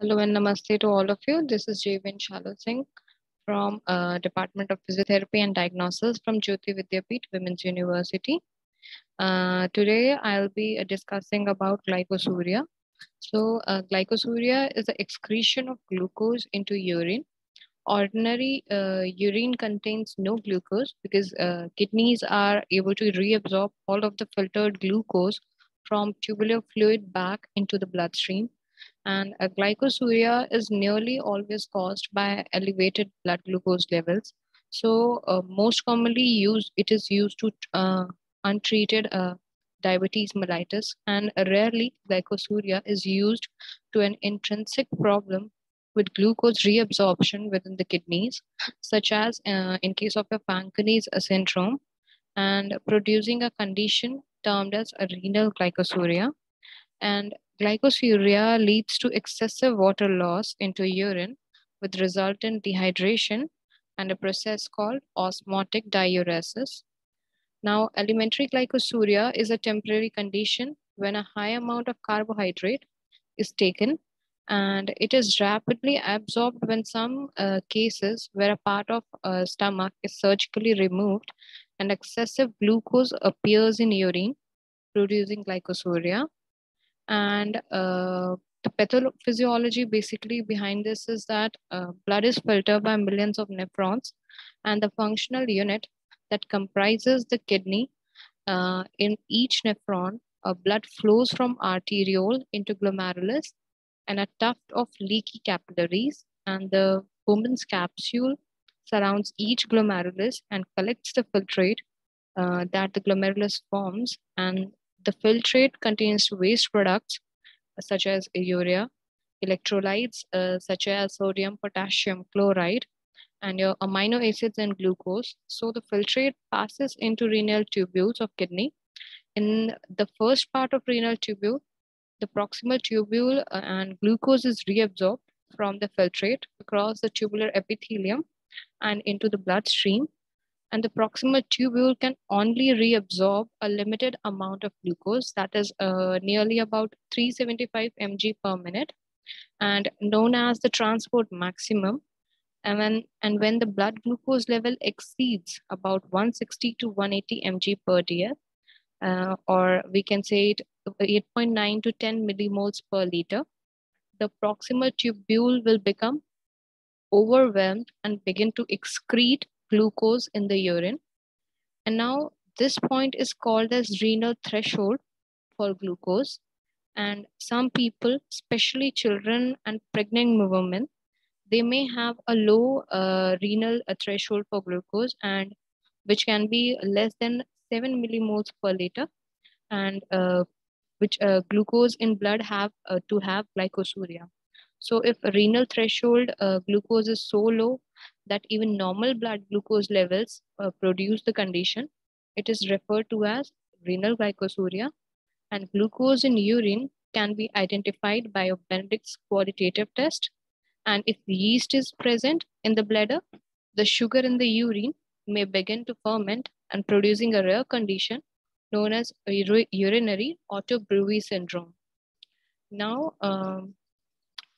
Hello and namaste to all of you. This is Jayvin Shalal Singh from Department of Physiotherapy and Diagnosis from Jyoti Vidyapeeth Women's University. Today I'll be discussing about glycosuria. Glycosuria is the excretion of glucose into urine. Ordinary urine contains no glucose because kidneys are able to reabsorb all of the filtered glucose from tubular fluid back into the bloodstream, and glycosuria is nearly always caused by elevated blood glucose levels. Most commonly used, it is used to untreated diabetes mellitus, and rarely glycosuria is used to an intrinsic problem with glucose reabsorption within the kidneys, such as in case of a Fanconi's syndrome, and producing a condition termed as a renal glycosuria. And glycosuria leads to excessive water loss into urine with resultant dehydration and a process called osmotic diuresis. Now, elementary glycosuria is a temporary condition when a high amount of carbohydrate is taken, and it is rapidly absorbed when some cases where a part of stomach is surgically removed and excessive glucose appears in urine, producing glycosuria. And the pathophysiology basically behind this is that blood is filtered by millions of nephrons, and the functional unit that comprises the kidney, in each nephron, blood flows from arteriole into glomerulus and a tuft of leaky capillaries, and the Bowman's capsule surrounds each glomerulus and collects the filtrate that the glomerulus forms, and the filtrate contains waste products such as urea, electrolytes such as sodium, potassium, chloride, and your amino acids and glucose. So the filtrate passes into renal tubules of kidney. In the first part of renal tubule, the proximal tubule and glucose is reabsorbed from the filtrate across the tubular epithelium and into the bloodstream, and the proximal tubule can only reabsorb a limited amount of glucose, that is nearly about 375 mg per minute, and known as the transport maximum. And when the blood glucose level exceeds about 160 to 180 mg per dl, or we can say it 8.9 to 10 millimoles per liter, the proximal tubule will become overwhelmed and begin to excrete glucose in the urine. And now this point is called as renal threshold for glucose. And some people, especially children and pregnant women, they may have a low renal threshold for glucose, and which can be less than 7 millimoles per liter, and which glucose in blood have to have glycosuria. So if renal threshold glucose is so low that even normal blood glucose levels produce the condition, it is referred to as renal glycosuria. And glucose in urine can be identified by a Benedict's qualitative test. And if yeast is present in the bladder, the sugar in the urine may begin to ferment and producing a rare condition known as urinary autobrui syndrome. Now,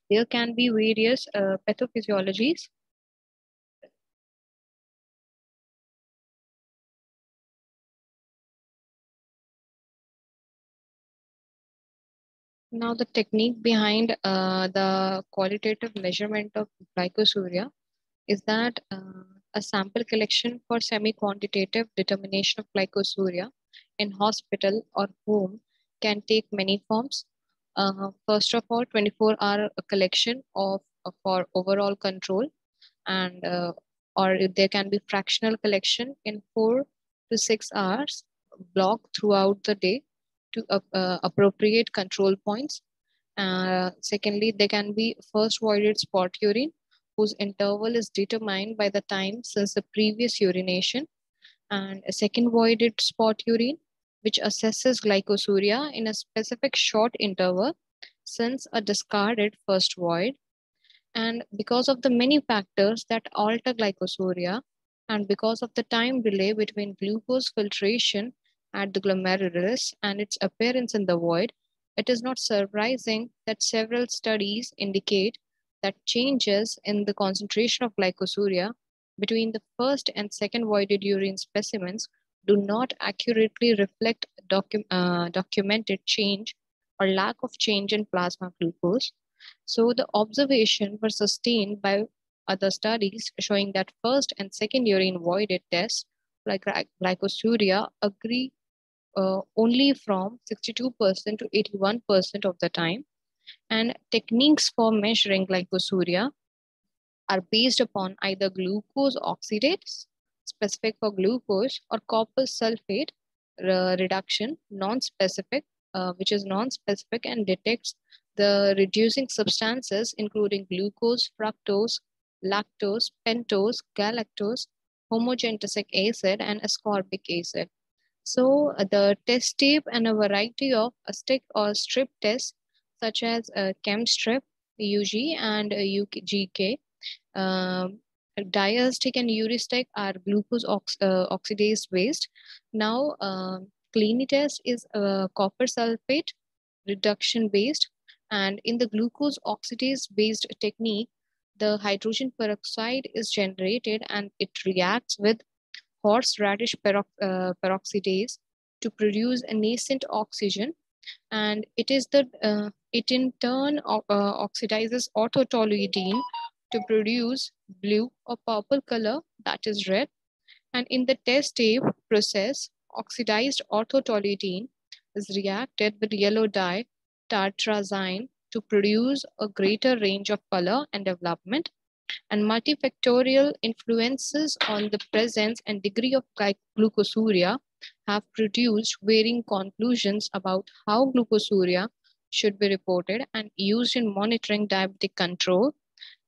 there can be various pathophysiologies. Now, the technique behind the qualitative measurement of glycosuria is that a sample collection for semi-quantitative determination of glycosuria in hospital or home can take many forms. First of all, 24-hour collection of for overall control, and or there can be fractional collection in 4 to 6 hours blocked throughout the day to appropriate control points. Secondly, there can be first voided spot urine whose interval is determined by the time since the previous urination, and a second voided spot urine which assesses glycosuria in a specific short interval since a discarded first void. And because of the many factors that alter glycosuria, and because of the time delay between glucose filtration at the glomerulus and its appearance in the void, it is not surprising that several studies indicate that changes in the concentration of glycosuria between the first and second voided urine specimens do not accurately reflect documented change or lack of change in plasma glucose. So the observation were sustained by other studies showing that first and second urine voided tests like glycosuria agree only from 62% to 81% of the time. And techniques for measuring glycosuria are based upon either glucose oxidase, specific for glucose, or copper sulfate reduction, non-specific, which is non-specific and detects the reducing substances including glucose, fructose, lactose, pentose, galactose, homogentisic acid, and ascorbic acid. So the test tape and a variety of stick or strip tests such as ChemStrip, UG, and UGK, um, diastatic and Urustic are glucose oxidase based. Now, Clinitest is copper sulfate reduction based, and in the glucose oxidase based technique, the hydrogen peroxide is generated and it reacts with horseradish peroxidase to produce a nascent oxygen, and it in turn oxidizes orthotoluidine to produce blue or purple color, that is red. And in the test tape process, oxidized orthotoluidine is reacted with yellow dye tartrazine to produce a greater range of color and development. And multifactorial influences on the presence and degree of glucosuria have produced varying conclusions about how glucosuria should be reported and used in monitoring diabetic control.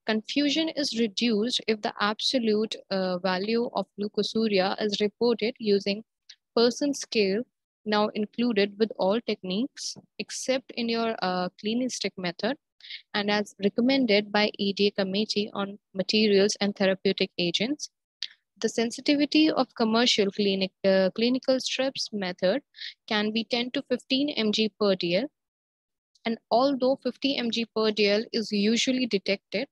Confusion is reduced if the absolute value of glucosuria is reported using person scale, now included with all techniques except in your cleanistic method, and as recommended by EDA Committee on Materials and Therapeutic Agents. The sensitivity of commercial clinical strips method can be 10 to 15 mg per dl. And although 50 mg per dl is usually detected,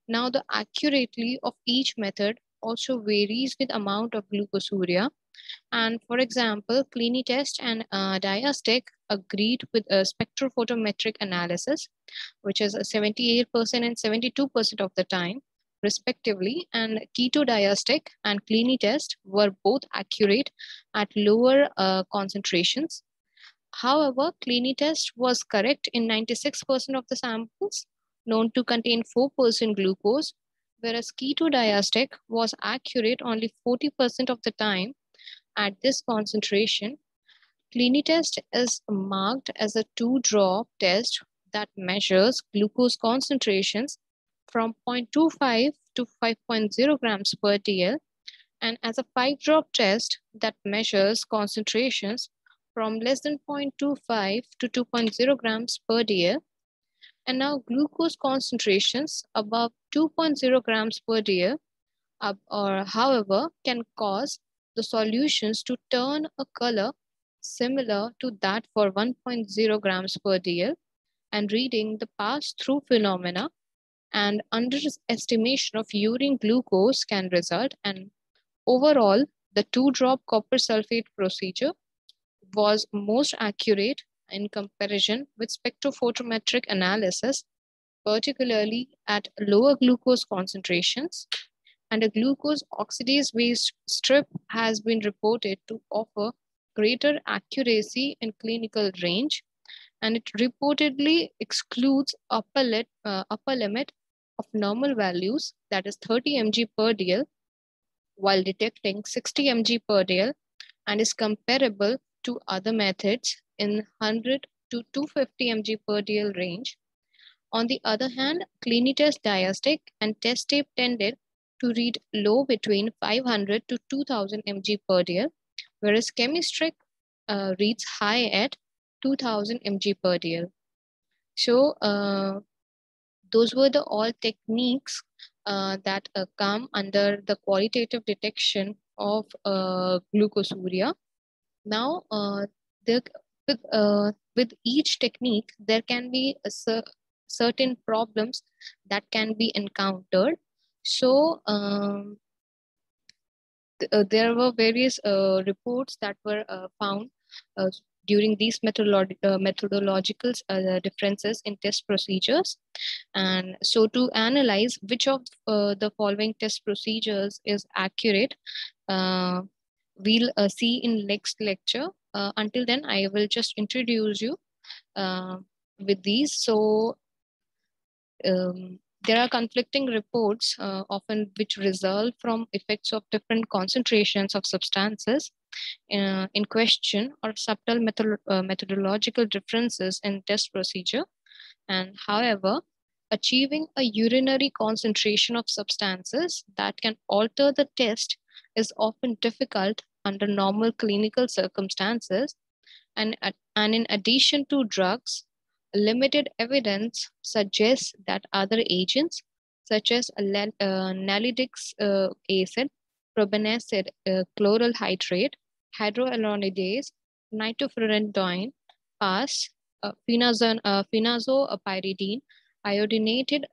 now the accuracy of each method also varies with amount of glucosuria. And for example, Clinitest and Diastec agreed with a spectrophotometric analysis, which is 78% and 72% of the time, respectively. And Ketodiastec and Clinitest were both accurate at lower concentrations. However, Clinitest was correct in 96% of the samples known to contain 4% glucose, whereas Ketodiastec was accurate only 40% of the time at this concentration. Clinitest is marked as a two-drop test that measures glucose concentrations from 0.25 to 5.0 grams per dl, and as a five-drop test that measures concentrations from less than 0.25 to 2.0 grams per dl. And now glucose concentrations above 2.0 grams per dl or however can cause the solutions to turn a color similar to that for 1.0 grams per dl, and reading the pass-through phenomena and underestimation of urine glucose can result. And overall, the two-drop copper sulfate procedure was most accurate in comparison with spectrophotometric analysis, particularly at lower glucose concentrations. And a glucose oxidase-based strip has been reported to offer greater accuracy in clinical range, and it reportedly excludes upper limit of normal values, that is 30 mg per dl, while detecting 60 mg per dl, and is comparable to other methods in 100 to 250 mg per dl range. On the other hand, Clinitest Diastec and test tape tended to read low between 500 to 2000 mg per dl, whereas Chemistric reads high at 2000 mg per dl. So those were the all techniques that come under the qualitative detection of glucosuria. Now, the with each technique, there can be certain problems that can be encountered. So there were various reports that were found uh, during these methodological differences in test procedures. And so to analyze which of the following test procedures is accurate, uh, we'll see in next lecture. Until then, I will just introduce you uh, with these. So there are conflicting reports, often which result from effects of different concentrations of substances in question, or subtle methodological differences in test procedure. And however, achieving a urinary concentration of substances that can alter the test is often difficult under normal clinical circumstances. And in addition to drugs, limited evidence suggests that other agents, such as nalidic acid, probenecid, chloral hydrate, hydroalonidase, nitrofurantoin, PAS, phenoxopyridine, iodinated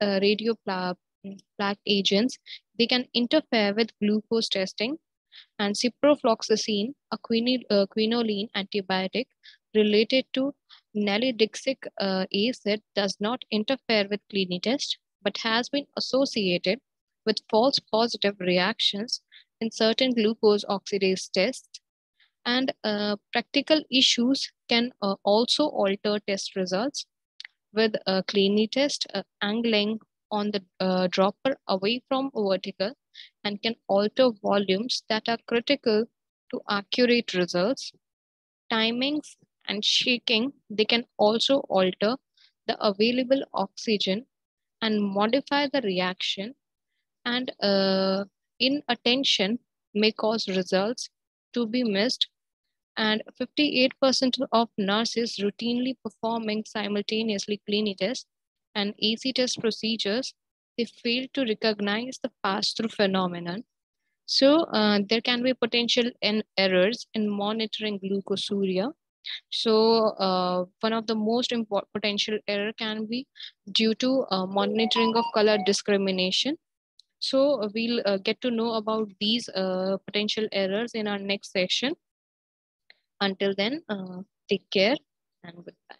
plaque agents, they can interfere with glucose testing. And ciprofloxacin, a quinoline antibiotic related to nalidixic acid, does not interfere with kidney test, but has been associated with false positive reactions in certain glucose oxidase tests. And practical issues can also alter test results, with a cleanly test angling on the dropper away from vertical and can alter volumes that are critical to accurate results. Timings and shaking, they can also alter the available oxygen and modify the reaction, and inattention may cause results to be missed. And 58% of nurses routinely performing simultaneously clinical tests and AC test procedures, they fail to recognize the pass-through phenomenon. So there can be potential errors in monitoring glucosuria. So one of the most important potential error can be due to monitoring of color discrimination. So we'll get to know about these potential errors in our next session. Until then, take care and goodbye.